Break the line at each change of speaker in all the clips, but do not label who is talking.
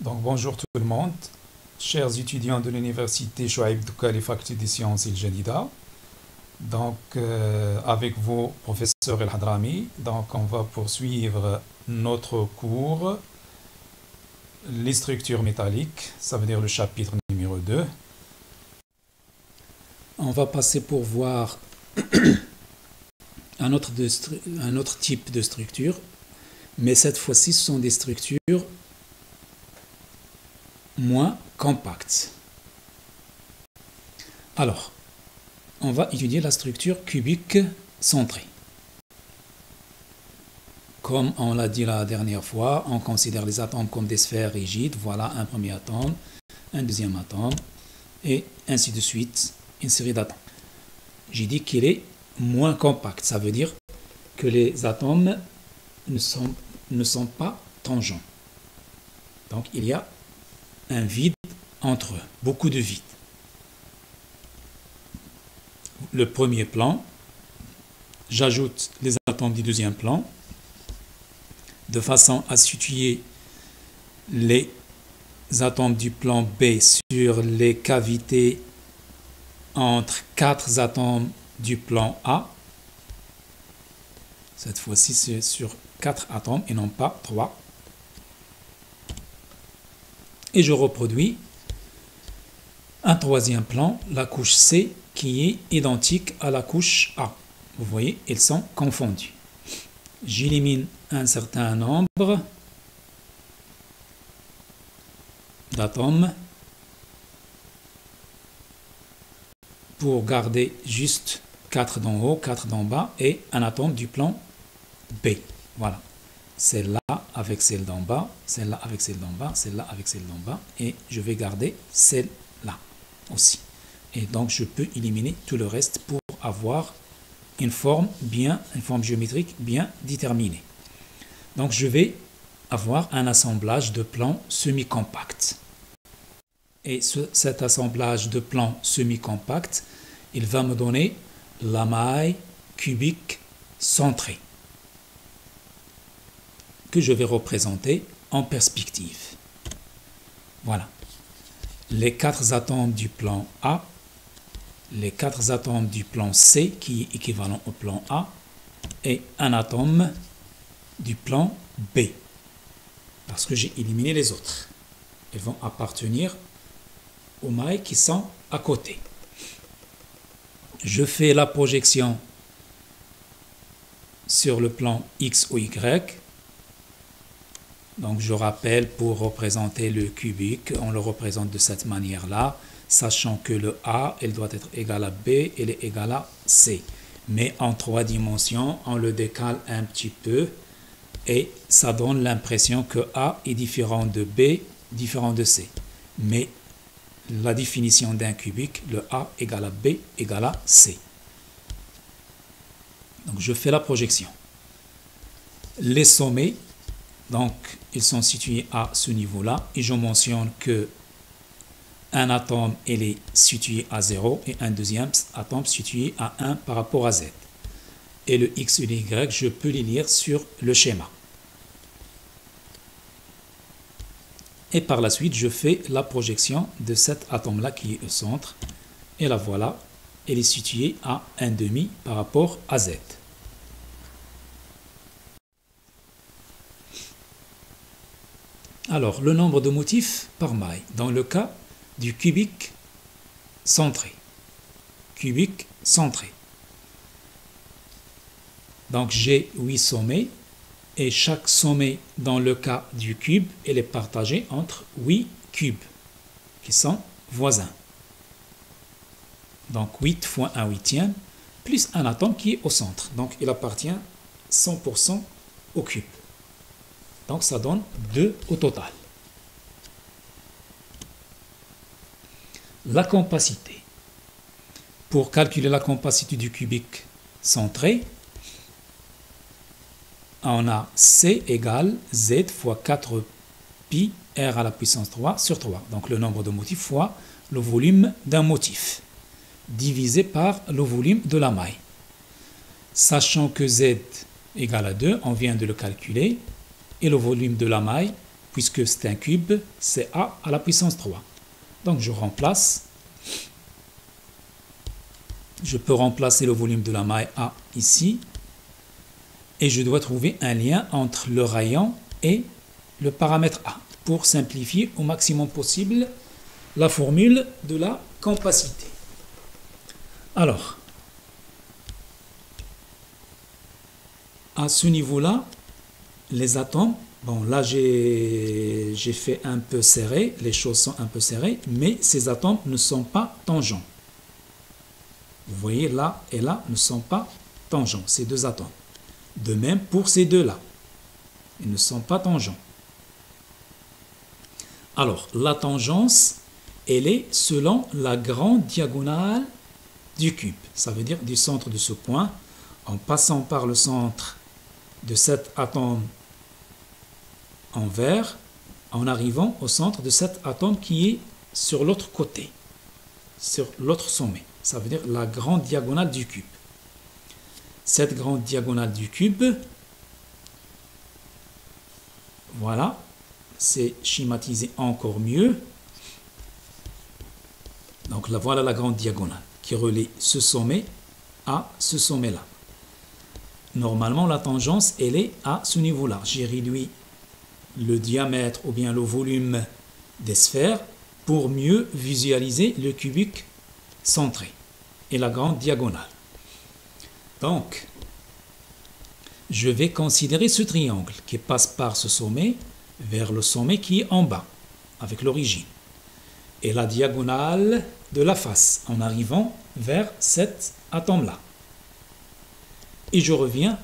Donc bonjour tout le monde, chers étudiants de l'université Chouaib Doukkali, faculté des sciences El Jadida. Avec vous, professeur El Hadrami, on va poursuivre notre cours, les structures métalliques, ça veut dire le chapitre numéro 2. On va passer pour voir un autre type de structure, mais cette fois-ci, ce sont des structures moins compactes. Alors, on va étudier la structure cubique centrée. Comme on l'a dit la dernière fois, on considère les atomes comme des sphères rigides. Voilà un premier atome, un deuxième atome, et ainsi de suite, une série d'atomes. J'ai dit qu'il est moins compact. Ça veut dire que les atomes ne sont pas tangents. Donc, il y a un vide entre eux, beaucoup de vide. Le premier plan, j'ajoute les atomes du deuxième plan de façon à situer les atomes du plan B sur les cavités entre 4 atomes du plan A. Cette fois-ci, c'est sur 4 atomes et non pas 3. Et je reproduis un troisième plan, la couche C, qui est identique à la couche A. Vous voyez, ils sont confondus. J'élimine un certain nombre d'atomes pour garder juste 4 d'en haut, 4 d'en bas et un atome du plan B. Voilà. Celle-là avec celle d'en bas, celle-là avec celle d'en bas, celle-là avec celle d'en bas, et je vais garder celle-là aussi. Et donc je peux éliminer tout le reste pour avoir une forme géométrique bien déterminée. Donc je vais avoir un assemblage de plans semi-compacts. Et cet assemblage de plans semi-compacts, il va me donner la maille cubique centrée, que je vais représenter en perspective. Voilà. Les 4 atomes du plan A, les 4 atomes du plan C, qui est équivalent au plan A, et un atome du plan B, parce que j'ai éliminé les autres. Ils vont appartenir aux mailles qui sont à côté. Je fais la projection sur le plan X ou Y. Donc je rappelle, pour représenter le cubique, on le représente de cette manière-là, sachant que le A, il doit être égal à B, il est égal à C. Mais en 3 dimensions, on le décale un petit peu et ça donne l'impression que A est différent de B, différent de C. Mais la définition d'un cubique, le A égale à B égale à C. Donc je fais la projection. Les sommets, donc, ils sont situés à ce niveau-là et je mentionne que un atome il est situé à 0 et un deuxième atome situé à 1 par rapport à Z. Et le X et le Y, je peux les lire sur le schéma. Et par la suite, je fais la projection de cet atome-là qui est au centre. Et la voilà, elle est située à 1,5 par rapport à Z. Alors, le nombre de motifs par maille, dans le cas du cubique centré. Cubique centré. Donc, j'ai 8 sommets, et chaque sommet, dans le cas du cube, il est partagé entre 8 cubes, qui sont voisins. Donc, 8 fois 1 huitième, plus un atome qui est au centre. Donc, il appartient 100% au cube. Donc, ça donne 2 au total. La compacité. Pour calculer la compacité du cubique centré, on a C égale Z fois 4 pi R à la puissance 3 sur 3. Donc, le nombre de motifs fois le volume d'un motif, divisé par le volume de la maille. Sachant que Z égale à 2, on vient de le calculer, et le volume de la maille puisque c'est un cube, c'est a à la puissance 3. Donc je remplace. Je peux remplacer le volume de la maille A ici. Et je dois trouver un lien entre le rayon et le paramètre A pour simplifier au maximum possible la formule de la compacité. Alors, à ce niveau-là, les atomes, bon là j'ai fait un peu serré, les choses sont un peu serrées, mais ces atomes ne sont pas tangents. Vous voyez là et là ne sont pas tangents, ces deux atomes. De même pour ces deux-là, ils ne sont pas tangents. Alors, la tangence, elle est selon la grande diagonale du cube. Ça veut dire du centre de ce point, en passant par le centre de cet atome en vert, en arrivant au centre de cet atome qui est sur l'autre côté, sur l'autre sommet. Ça veut dire la grande diagonale du cube. Cette grande diagonale du cube, voilà, c'est schématisé encore mieux. Donc là, voilà la grande diagonale qui relie ce sommet à ce sommet-là. Normalement, la tangence, elle est à ce niveau-là. J'ai réduit le diamètre ou bien le volume des sphères pour mieux visualiser le cubique centré et la grande diagonale. Donc, je vais considérer ce triangle qui passe par ce sommet vers le sommet qui est en bas, avec l'origine. Et la diagonale de la face, en arrivant vers cet atome-là. Et je reviens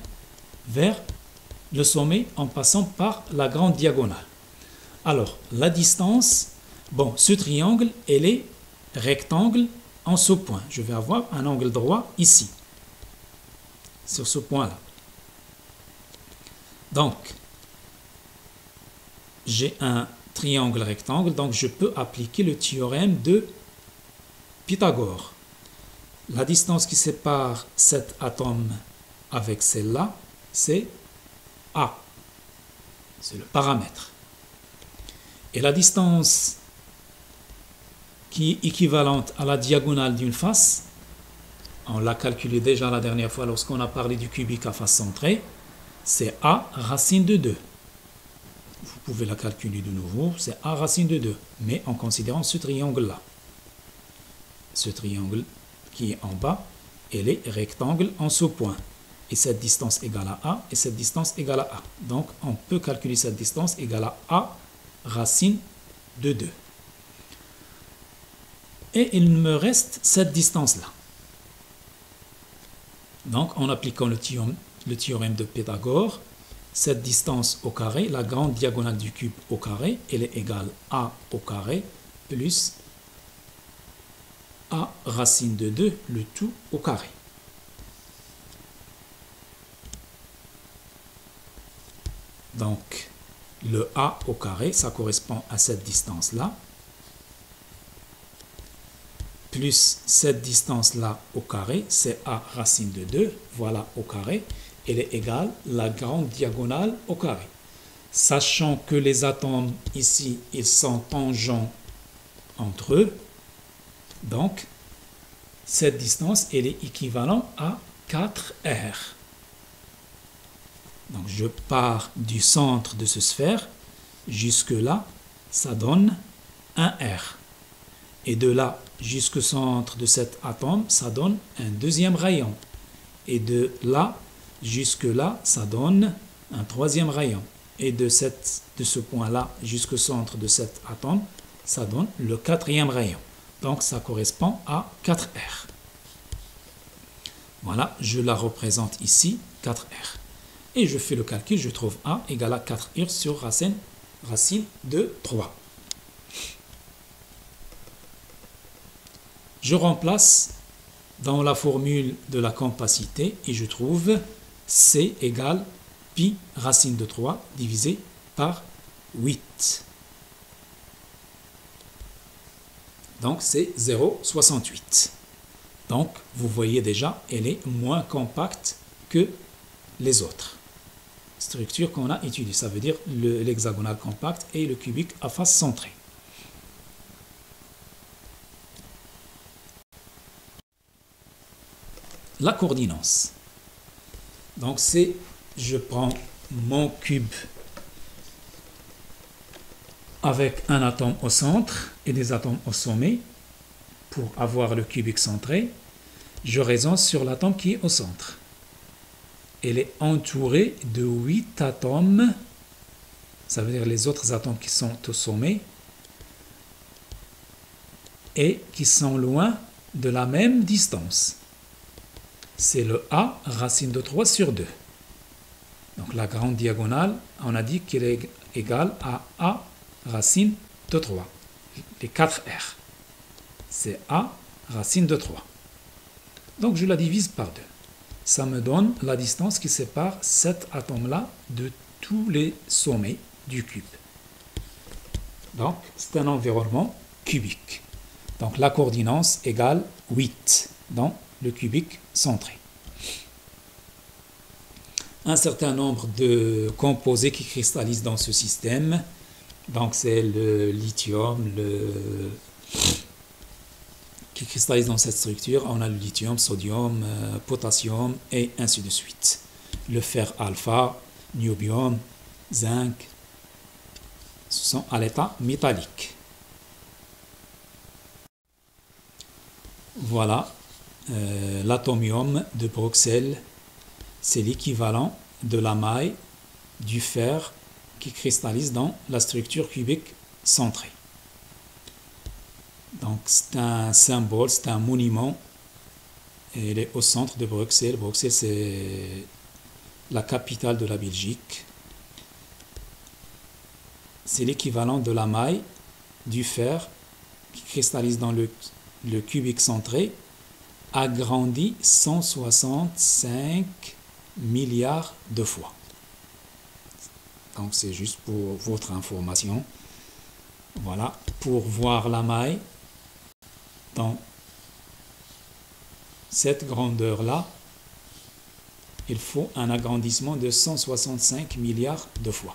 vers le sommet en passant par la grande diagonale. Alors, la distance, bon, ce triangle, elle est rectangle en ce point. Je vais avoir un angle droit ici, sur ce point-là. Donc, j'ai un triangle rectangle, donc je peux appliquer le théorème de Pythagore. La distance qui sépare cet atome avec celle-là, c'est A. C'est le paramètre. Et la distance qui est équivalente à la diagonale d'une face, on l'a calculé déjà la dernière fois lorsqu'on a parlé du cubique à face centrée, c'est A racine de 2. Vous pouvez la calculer de nouveau, c'est A racine de 2, mais en considérant ce triangle-là. Ce triangle qui est en bas, elle est rectangle en ce point. Et cette distance égale à A, et cette distance égale à A. Donc, on peut calculer cette distance égale à A racine de 2. Et il me reste cette distance-là. Donc, en appliquant le théorème de Pythagore, cette distance au carré, la grande diagonale du cube au carré, elle est égale à A au carré plus A racine de 2, le tout au carré. Donc, le A au carré, ça correspond à cette distance-là, plus cette distance-là au carré, c'est A racine de 2, voilà au carré, elle est égale à la grande diagonale au carré. Sachant que les atomes ici, ils sont tangents entre eux, donc cette distance, elle est équivalente à 4R. Donc je pars du centre de ce sphère, jusque là, ça donne 1R. Et de là jusqu'au centre de cet atome, ça donne un deuxième rayon. Et de là jusque là, ça donne un troisième rayon. Et de ce point-là jusqu'au centre de cet atome, ça donne le quatrième rayon. Donc ça correspond à 4R. Voilà, je la représente ici, 4R. Et je fais le calcul, je trouve A égale à 4R sur racine de 3. Je remplace dans la formule de la compacité et je trouve C égale pi racine de 3 divisé par 8. Donc c'est 0,68. Donc vous voyez déjà, elle est moins compacte que les autres. structures qu'on a étudiées. Ça veut dire l'hexagonal compact et le cubique à face centrée. La coordinance. Donc c'est, je prends mon cube avec un atome au centre et des atomes au sommet pour avoir le cubique centré. Je raisonne sur l'atome qui est au centre. Elle est entourée de 8 atomes, ça veut dire les autres atomes qui sont au sommet et qui sont loin de la même distance. C'est le A racine de 3 sur 2. Donc la grande diagonale, on a dit qu'elle est égale à A racine de 3. Les 4 R. C'est A racine de 3. Donc je la divise par 2. Ça me donne la distance qui sépare cet atome-là de tous les sommets du cube. Donc c'est un environnement cubique. Donc la coordinance égale 8 dans le cubique centré. Un certain nombre de composés qui cristallisent dans ce système. Donc c'est le lithium, qui cristallise dans cette structure. On a le lithium, sodium, potassium et ainsi de suite. Le fer alpha, niobium, zinc, ce sont à l'état métallique. Voilà, l'atomium de Bruxelles, c'est l'équivalent de la maille du fer qui cristallise dans la structure cubique centrée. Donc c'est un symbole, c'est un monument. Et il est au centre de Bruxelles. Bruxelles, c'est la capitale de la Belgique. C'est l'équivalent de la maille du fer qui cristallise dans le cubique centré, agrandi 165 milliards de fois. Donc c'est juste pour votre information. Voilà, pour voir la maille dans cette grandeur-là, il faut un agrandissement de 165 milliards de fois.